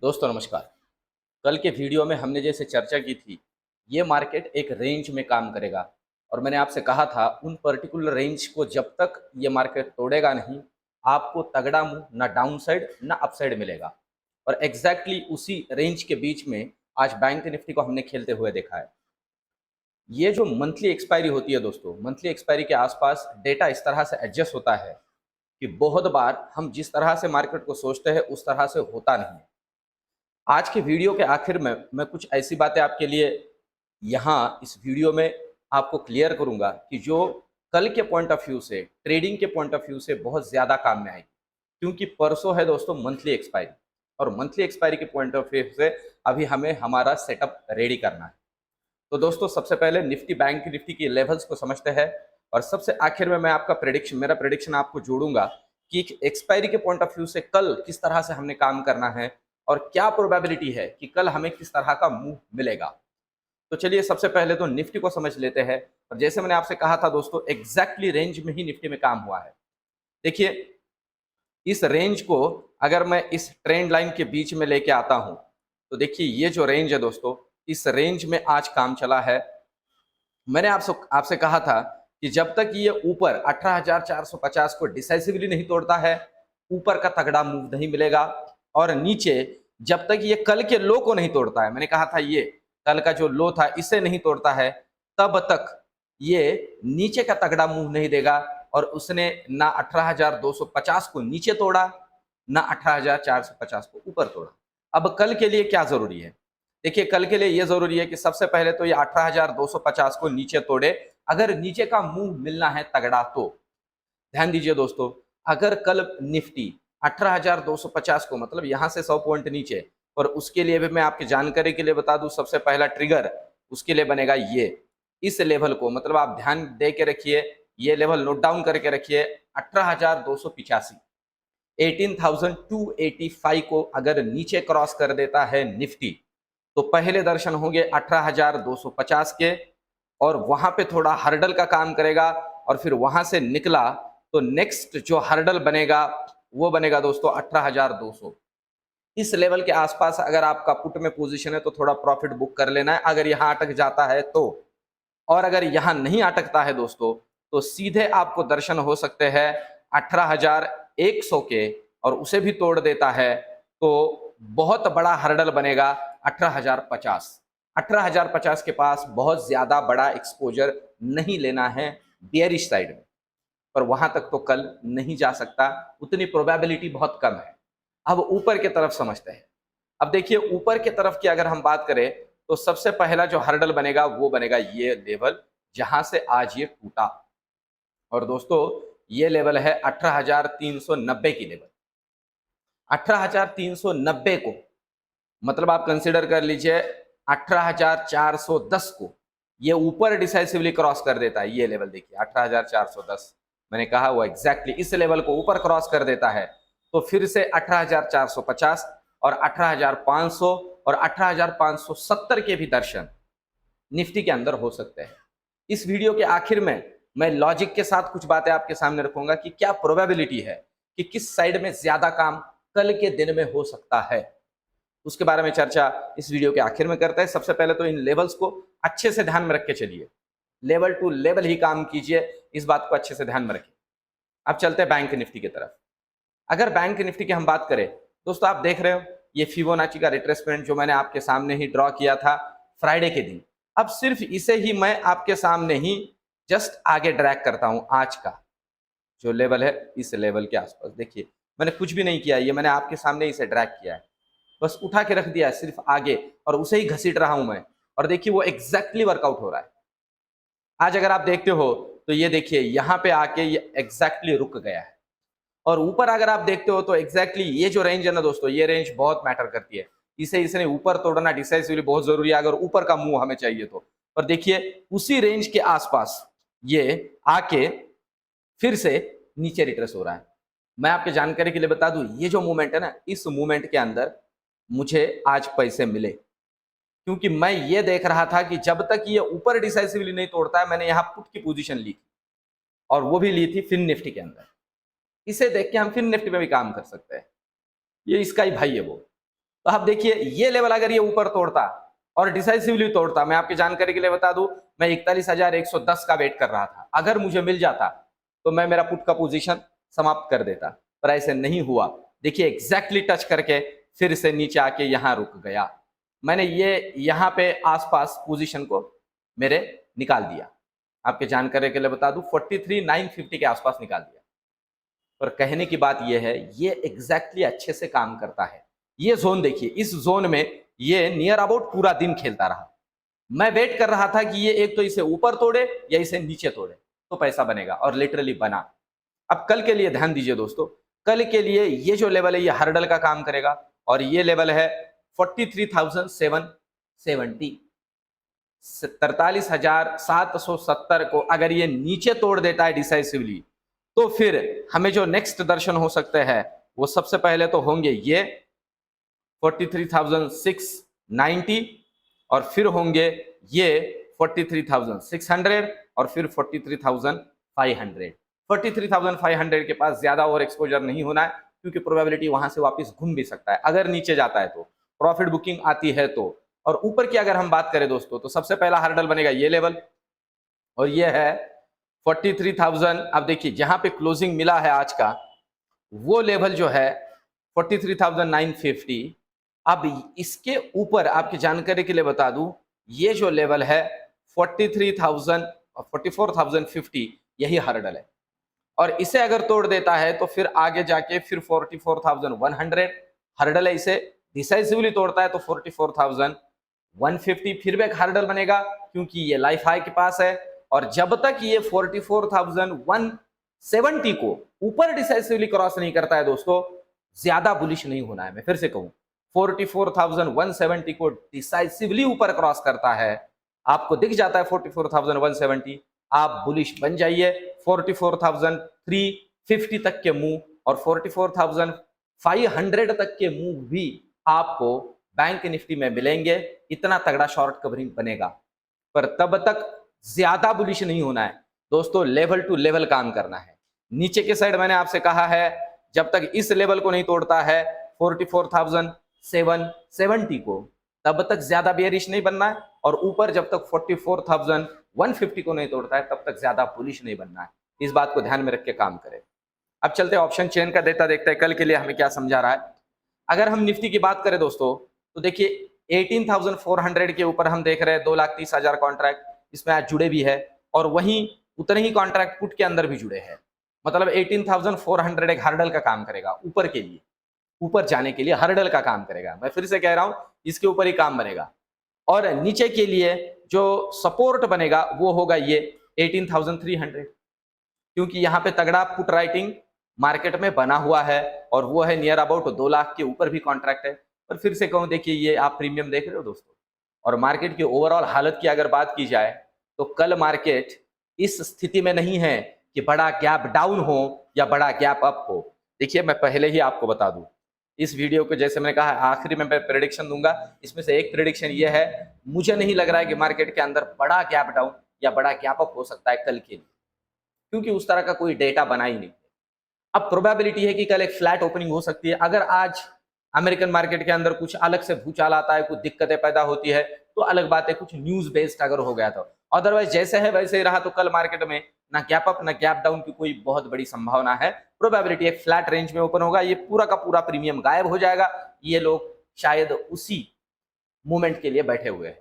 दोस्तों नमस्कार। कल के वीडियो में हमने जैसे चर्चा की थी, ये मार्केट एक रेंज में काम करेगा और मैंने आपसे कहा था उन पर्टिकुलर रेंज को जब तक ये मार्केट तोड़ेगा नहीं, आपको तगड़ा मूव ना डाउन साइड ना अप साइड मिलेगा। और एग्जैक्टली उसी रेंज के बीच में आज बैंक निफ्टी को हमने खेलते हुए देखा है। ये जो मंथली एक्सपायरी होती है दोस्तों, मंथली एक्सपायरी के आसपास डेटा इस तरह से एडजस्ट होता है कि बहुत बार हम जिस तरह से मार्केट को सोचते हैं उस तरह से होता नहीं है। आज के वीडियो के आखिर में मैं कुछ ऐसी बातें आपके लिए यहाँ इस वीडियो में आपको क्लियर करूंगा कि जो कल के पॉइंट ऑफ व्यू से, ट्रेडिंग के पॉइंट ऑफ व्यू से बहुत ज़्यादा काम में आएगी। क्योंकि परसों है दोस्तों मंथली एक्सपायरी, और मंथली एक्सपायरी के पॉइंट ऑफ व्यू से अभी हमें हमारा सेटअप रेडी करना है। तो दोस्तों सबसे पहले निफ्टी बैंक निफ्टी की लेवल्स को समझते हैं, और सबसे आखिर में मैं आपका मेरा प्रेडिक्शन आपको जोड़ूंगा कि एक्सपायरी के पॉइंट ऑफ व्यू से कल किस तरह से हमने काम करना है और क्या प्रोबेबिलिटी है कि कल हमें किस तरह का मूव मिलेगा। तो चलिए सबसे पहले तो निफ्टी को समझ लेते हैं। और जैसे मैंने आपसे कहा था दोस्तों, एग्जैक्टली रेंज में ही निफ्टी में काम हुआ है। देखिए, इस रेंज को अगर मैं इस ट्रेंड लाइन के बीच में लेके आता हूं तो देखिए ये जो रेंज है दोस्तों, इस रेंज में आज काम चला है। मैंने आपसे आपसे कहा था कि जब तक ये ऊपर 18,450 को डिसाइसिवली नहीं तोड़ता है, ऊपर का तगड़ा मूव नहीं मिलेगा। और नीचे जब तक ये कल के लो को नहीं तोड़ता है, मैंने कहा था ये कल का जो लो था इसे नहीं तोड़ता है, तब तक ये नीचे का तगड़ा मूव नहीं देगा। और उसने ना 18,250 को नीचे तोड़ा, ना 18,450 को ऊपर तोड़ा। अब कल के लिए क्या जरूरी है? देखिए, कल के लिए यह जरूरी है कि सबसे पहले तो ये 18,250 को नीचे तोड़े। अगर नीचे का मूव मिलना है तगड़ा तो ध्यान दीजिए दोस्तों, अगर कल निफ्टी 18,250 को, मतलब यहां से 100 पॉइंट नीचे, और उसके लिए भी मैं आपकी जानकारी के लिए बता दूं, सबसे पहला ट्रिगर उसके लिए बनेगा ये इस लेवल को, मतलब आप ध्यान दे के रखिए, ये लेवल नोट डाउन करके रखिए। 18,285, 18,285 को अगर नीचे क्रॉस कर देता है निफ्टी, तो पहले दर्शन होंगे 18,250 के, और वहां पे थोड़ा हर्डल का काम करेगा। और फिर वहां से निकला तो नेक्स्ट जो हर्डल बनेगा वो बनेगा दोस्तों 18,200। इस लेवल के आसपास अगर आपका पुट में पोजीशन है तो थोड़ा प्रॉफिट बुक कर लेना है, अगर यहां अटक जाता है तो। और अगर यहां नहीं अटकता है दोस्तों, तो सीधे आपको दर्शन हो सकते हैं 18,100 के, और उसे भी तोड़ देता है तो बहुत बड़ा हर्डल बनेगा 18,050। 18,050 के पास बहुत ज्यादा बड़ा एक्सपोजर नहीं लेना है बियरिश साइड में, पर वहां तक तो कल नहीं जा सकता, उतनी प्रोबेबिलिटी बहुत कम है। अब ऊपर की तरफ समझते हैं। अब देखिए, ऊपर की तरफ की अगर हम बात करें तो सबसे पहला जो हर्डल बनेगा वो बनेगा ये लेवल, जहां से आज ये टूटा। और दोस्तों ये लेवल है 18,390 की लेवल। 18,390 को, मतलब आप कंसिडर कर लीजिए 18,410 को ये ऊपर डिसाइसिवली क्रॉस कर देता है। ये लेवल देखिए 18,410, मैंने कहा वो एग्जैक्टली इस लेवल को ऊपर क्रॉस कर देता है, तो फिर से 18,450 और 18,500 और 18,570 के भी दर्शन निफ्टी के अंदर हो सकते हैं। इस वीडियो के आखिर में मैं लॉजिक के साथ कुछ बातें आपके सामने रखूंगा कि क्या प्रोबेबिलिटी है कि किस साइड में ज्यादा काम कल के दिन में हो सकता है, उसके बारे में चर्चा इस वीडियो के आखिर में करते हैं। सबसे पहले तो इन लेवल्स को अच्छे से ध्यान में रख के चलिए, लेवल टू लेवल ही काम कीजिए, इस बात को अच्छे से ध्यान में रखिए। अब चलते हैं बैंक निफ्टी की तरफ। अगर बैंक निफ्टी की हम बात करें दोस्तों, आप देख रहे हो ये फिबोनाची का रिट्रेसमेंट जो मैंने आपके सामने ही ड्रॉ किया था फ्राइडे के दिन। अब सिर्फ इसे ही मैं आपके सामने ही जस्ट आगे ड्रैग करता हूं। आज का जो लेवल है इस लेवल के आसपास देखिए, मैंने कुछ भी नहीं किया, ये मैंने आपके सामने इसे ड्रैग किया है, बस उठा के रख दिया है सिर्फ आगे, और उसे ही घसीट रहा हूं मैं। और देखिए वो एग्जैक्टली वर्कआउट हो रहा है। आज अगर आप देखते हो तो ये देखिए यहां पे आके ये एग्जैक्टली रुक गया है। और ऊपर अगर आप देखते हो तो एग्जैक्टली ये जो रेंज है ना दोस्तों, ये रेंज बहुत मैटर करती है। इसने ऊपर तोड़ना डिसाइसिवली बहुत जरूरी है अगर ऊपर का मुंह हमें चाहिए तो। और देखिए उसी रेंज के आसपास ये आके फिर से नीचे रिट्रेस हो रहा है। मैं आपके जानकारी के लिए बता दूं, ये जो मूवमेंट है ना, इस मूवमेंट के अंदर मुझे आज पैसे मिले, क्योंकि मैं ये देख रहा था कि जब तक ये ऊपर डिसाइसिवली नहीं तोड़ता है, मैंने यहां पुट की पोजीशन ली थी, और वो भी ली थी फिन निफ्टी के अंदर। इसे देख के हम फिन निफ्टी में भी काम कर सकते हैं, ये इसका ही भाई है वो। तो आप देखिए ये लेवल अगर ये ऊपर तोड़ता और डिसाइसिवली तोड़ता, मैं आपकी जानकारी के लिए बता दूं, मैं 41,110 का वेट कर रहा था, अगर मुझे मिल जाता तो मैं मेरा पुट का पोजीशन समाप्त कर देता, पर ऐसे नहीं हुआ। देखिए एग्जैक्टली टच करके फिर से नीचे आके यहाँ रुक गया। मैंने ये यहाँ पे आसपास पोजीशन को मेरे निकाल दिया, आपके जानकारी के लिए बता दूं 43,950 के आसपास निकाल दिया। पर कहने की बात यह है, ये एग्जैक्टली अच्छे से काम करता है। ये जोन देखिए, इस जोन में ये नियर अबाउट पूरा दिन खेलता रहा। मैं वेट कर रहा था कि ये एक तो इसे ऊपर तोड़े या इसे नीचे तोड़े तो पैसा बनेगा, और लिटरली बना। अब कल के लिए ध्यान दीजिए दोस्तों, कल के लिए ये जो लेवल है ये हर्डल का काम करेगा, और ये लेवल है 43,770, 43,770 को अगर ये नीचे तोड़ देता है डिसाइसिवली, तो फिर हमें जो नेक्स्ट दर्शन हो सकते हैं वो सबसे पहले तो होंगे ये 43,690, और फिर होंगे ये 43,600, और फिर 43,500। 43,500 के पास ज्यादा और एक्सपोजर नहीं होना है, क्योंकि प्रोबेबिलिटी वहां से वापस घूम भी सकता है अगर नीचे जाता है तो, प्रॉफिट बुकिंग आती है तो। और ऊपर की अगर हम बात करें दोस्तों, तो सबसे पहला हर्डल बनेगा ये लेवल, और ये है 43,000। अब देखिए जहां पे क्लोजिंग मिला है आज का, वो लेवल जो है 43,950। अब इसके ऊपर आपकी जानकारी के लिए बता दूं, ये जो लेवल है 43,000 और 44,050, यही हर्डल है। और इसे अगर तोड़ देता है तो फिर आगे जाके फिर 44,100 हर्डल है। इसे डिसाइसिवली तोड़ता है तो 44,150 फिर भी एक हर्डल बनेगा, क्योंकि ये लाइफ हाई के पास है। और जब तक ये 44,170 को ऊपर डिसाइसिवली क्रॉस नहीं करता है दोस्तों, ज्यादा बुलिश नहीं होना है। मैं फिर से कहूं, 44,170 को डिसाइसिवली ऊपर क्रॉस करता है, आपको दिख जाता है 44,170, आप बुलिश बन जाइए। 44,350 तक के मूव और 44,500 तक के मूव भी आपको बैंक निफ्टी में मिलेंगे। इतना तगड़ा शॉर्ट कवरिंग बनेगा, पर तब तक ज्यादा बुलिश नहीं होना है दोस्तों, लेवल टू लेवल काम करना है। नीचे के साइड मैंने आपसे कहा है, जब तक इस लेवल को नहीं तोड़ता है 44,770 को, तब तक ज्यादा बेयरिश नहीं बनना है। और ऊपर जब तक 44,150 को नहीं तोड़ता है, तब तक ज्यादा बुलिश नहीं बनना है। इस बात को ध्यान में रख के काम करें। अब चलते हैं ऑप्शन चेन का डेटा देखते हैं कल के लिए हमें क्या समझा रहा है। अगर हम निफ्टी की बात करें दोस्तों, तो देखिए 18,400 के ऊपर हम देख रहे हैं 2,30,000 कॉन्ट्रैक्ट इसमें आज जुड़े भी है, और वहीं उतने ही कॉन्ट्रैक्ट पुट के अंदर भी जुड़े हैं। मतलब 18,400 एक हर्डल का काम करेगा ऊपर के लिए, ऊपर जाने के लिए हर्डल का काम करेगा। मैं फिर से कह रहा हूं, इसके ऊपर ही काम बनेगा। और नीचे के लिए जो सपोर्ट बनेगा वो होगा ये 18,300, क्योंकि यहाँ पे तगड़ा पुट राइटिंग मार्केट में बना हुआ है, और वो है नियर अबाउट 2 लाख के ऊपर भी कॉन्ट्रैक्ट है। पर फिर से कहूं, देखिए ये आप प्रीमियम देख रहे हो दोस्तों, और मार्केट की ओवरऑल हालत की अगर बात की जाए तो कल मार्केट इस स्थिति में नहीं है कि बड़ा गैप डाउन हो या बड़ा गैप अप हो। देखिए मैं पहले ही आपको बता दूं, इस वीडियो को जैसे मैंने कहा आखिरी में मैं प्रेडिक्शन दूंगा, इसमें से एक प्रेडिक्शन ये है, मुझे नहीं लग रहा है कि मार्केट के अंदर बड़ा गैप डाउन या बड़ा गैप अप हो सकता है कल के लिए, क्योंकि उस तरह का कोई डेटा बना ही नहीं। अब प्रोबेबिलिटी है कि कल एक फ्लैट ओपनिंग हो सकती है। अगर आज अमेरिकन मार्केट के अंदर कुछ अलग से भूचाल आता है, कुछ दिक्कतें पैदा होती है, तो अलग बात है, कुछ न्यूज बेस्ड अगर हो गया तो। अदरवाइज जैसे है वैसे ही रहा तो कल मार्केट में ना गैप अप ना गैप डाउन की कोई बहुत बड़ी संभावना है। प्रोबेबिलिटी एक फ्लैट रेंज में ओपन होगा, ये पूरा का पूरा प्रीमियम गायब हो जाएगा। ये लोग शायद उसी मूवमेंट के लिए बैठे हुए हैं।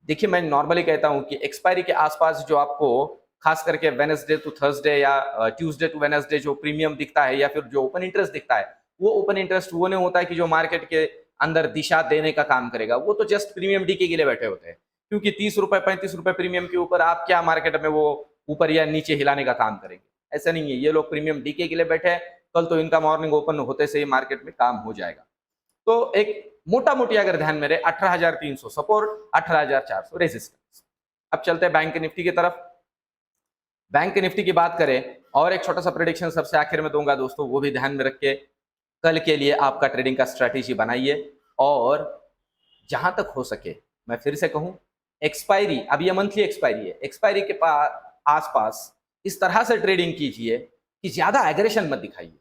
देखिए मैं नॉर्मली कहता हूं कि एक्सपायरी के आसपास जो आपको खास करके वेडनेसडे टू थर्सडे या ट्यूसडे टू वेडनेसडे जो प्रीमियम दिखता है, या फिर जो ओपन इंटरेस्ट दिखता है, वो ओपन इंटरेस्ट वो नहीं होता है कि जो मार्केट के अंदर दिशा देने का काम करेगा। वो तो जस्ट प्रीमियम डीके के लिए बैठे होते हैं, क्योंकि 30 रुपए 35 रुपए प्रीमियम के ऊपर आप क्या मार्केट में वो ऊपर या नीचे हिलाने का काम करेंगे। ऐसा नहीं है, ये लोग प्रीमियम डीके के लिए बैठे हैं। कल तो इनका मॉर्निंग ओपन होते से ही मार्केट में काम हो जाएगा। तो एक मोटा मोटी अगर ध्यान में रहे, 18,300 सपोर्ट, 18,400 रेजिस्टेंस। अब चलते हैं बैंक निफ्टी की तरफ। बैंक निफ्टी की बात करें, और एक छोटा सा प्रेडिक्शन सबसे आखिर में दूंगा दोस्तों, वो भी ध्यान में रख के कल के लिए आपका ट्रेडिंग का स्ट्रैटेजी बनाइए। और जहां तक हो सके मैं फिर से कहूं, एक्सपायरी, अब ये मंथली एक्सपायरी है, एक्सपायरी के आसपास इस तरह से ट्रेडिंग कीजिए कि ज्यादा एग्रेशन मत दिखाइए,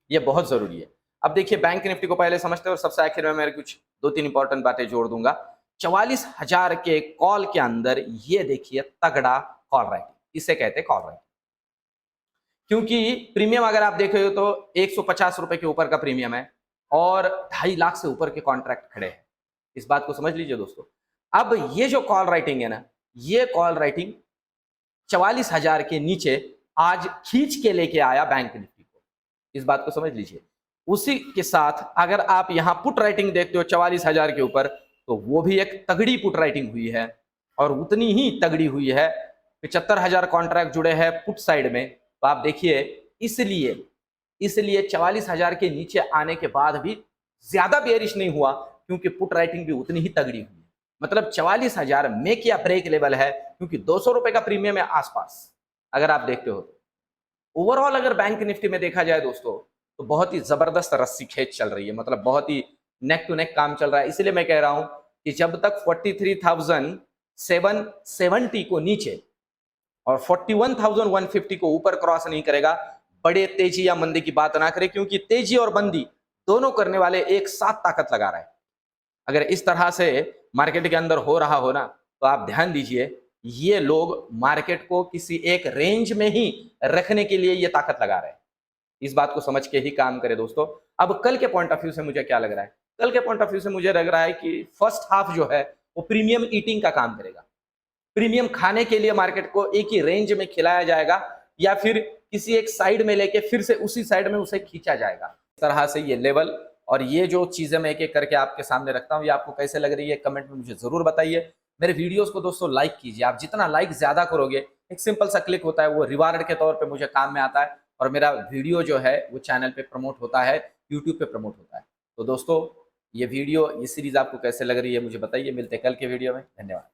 ये बहुत जरूरी है। अब देखिए बैंक निफ्टी को पहले समझते हैं और सबसे आखिर में मैं कुछ 2-3 इंपॉर्टेंट बातें जोड़ दूंगा। 44,000 के कॉल के अंदर ये देखिए तगड़ा कॉल राइटिंग, इसे कहते हैं कॉल राइटिंग। क्योंकि प्रीमियम अगर आप देखे हो तो 150 रुपए के ऊपर का प्रीमियम है और 2.5 लाख से ऊपर के कॉन्ट्रैक्ट खड़े हैं। इस बात को समझ लीजिए दोस्तों। अब ये जो कॉल राइटिंग है ना, ये कॉल राइटिंग 44,000 के नीचे आज खींच के लेके आया बैंक निफ्टी को, इस बात को समझ लीजिए। उसी के साथ अगर आप यहां पुट राइटिंग देखते हो 44,000 के ऊपर, तो वो भी एक तगड़ी पुट राइटिंग हुई है और उतनी ही तगड़ी हुई है। 75,000 कॉन्ट्रैक्ट जुड़े हैं पुट साइड में, तो आप देखिए इसलिए 44,000 के नीचे आने के बाद भी ज्यादा बेयरिश नहीं हुआ, क्योंकि पुट राइटिंग भी उतनी ही तगड़ी हुई है। मतलब 44,000 मेक या ब्रेक लेवल है, क्योंकि 200 रुपए का प्रीमियम है आसपास अगर आप देखते हो तो। ओवरऑल अगर बैंक निफ्टी में देखा जाए दोस्तों, तो बहुत ही जबरदस्त रस्सी खेच चल रही है, मतलब बहुत ही नेक टू नेक काम चल रहा है। इसलिए मैं कह रहा हूं कि जब तक 43,770 को नीचे और 41,150 को ऊपर क्रॉस नहीं करेगा, बड़े तेजी या मंदी की बात ना करें, क्योंकि तेजी और मंदी दोनों करने वाले एक साथ ताकत लगा रहे हैं। अगर इस तरह से मार्केट के अंदर हो रहा हो ना, तो आप ध्यान दीजिए, ये लोग मार्केट को किसी एक रेंज में ही रखने के लिए ये ताकत लगा रहे हैं। इस बात को समझ के ही काम करें दोस्तों। अब कल के पॉइंट ऑफ व्यू से मुझे क्या लग रहा है, कल के पॉइंट ऑफ व्यू से मुझे लग रहा है कि फर्स्ट हाफ जो है वो प्रीमियम ईटिंग का काम करेगा। प्रीमियम खाने के लिए मार्केट को एक ही रेंज में खिलाया जाएगा, या फिर किसी एक साइड में लेके फिर से उसी साइड में उसे खींचा जाएगा। इस तरह से ये लेवल और ये जो चीजें मैं एक एक करके आपके सामने रखता हूँ, ये आपको कैसे लग रही है कमेंट में मुझे जरूर बताइए। मेरे वीडियोस को दोस्तों लाइक कीजिए, आप जितना लाइक ज्यादा करोगे, एक सिंपल सा क्लिक होता है, वो रिवार्ड के तौर पे मुझे काम में आता है और मेरा वीडियो जो है वो चैनल पे प्रमोट होता है, यूट्यूब पे प्रमोट होता है। तो दोस्तों ये वीडियो, ये सीरीज आपको कैसे लग रही है मुझे बताइए। मिलते हैं कल के वीडियो में, धन्यवाद।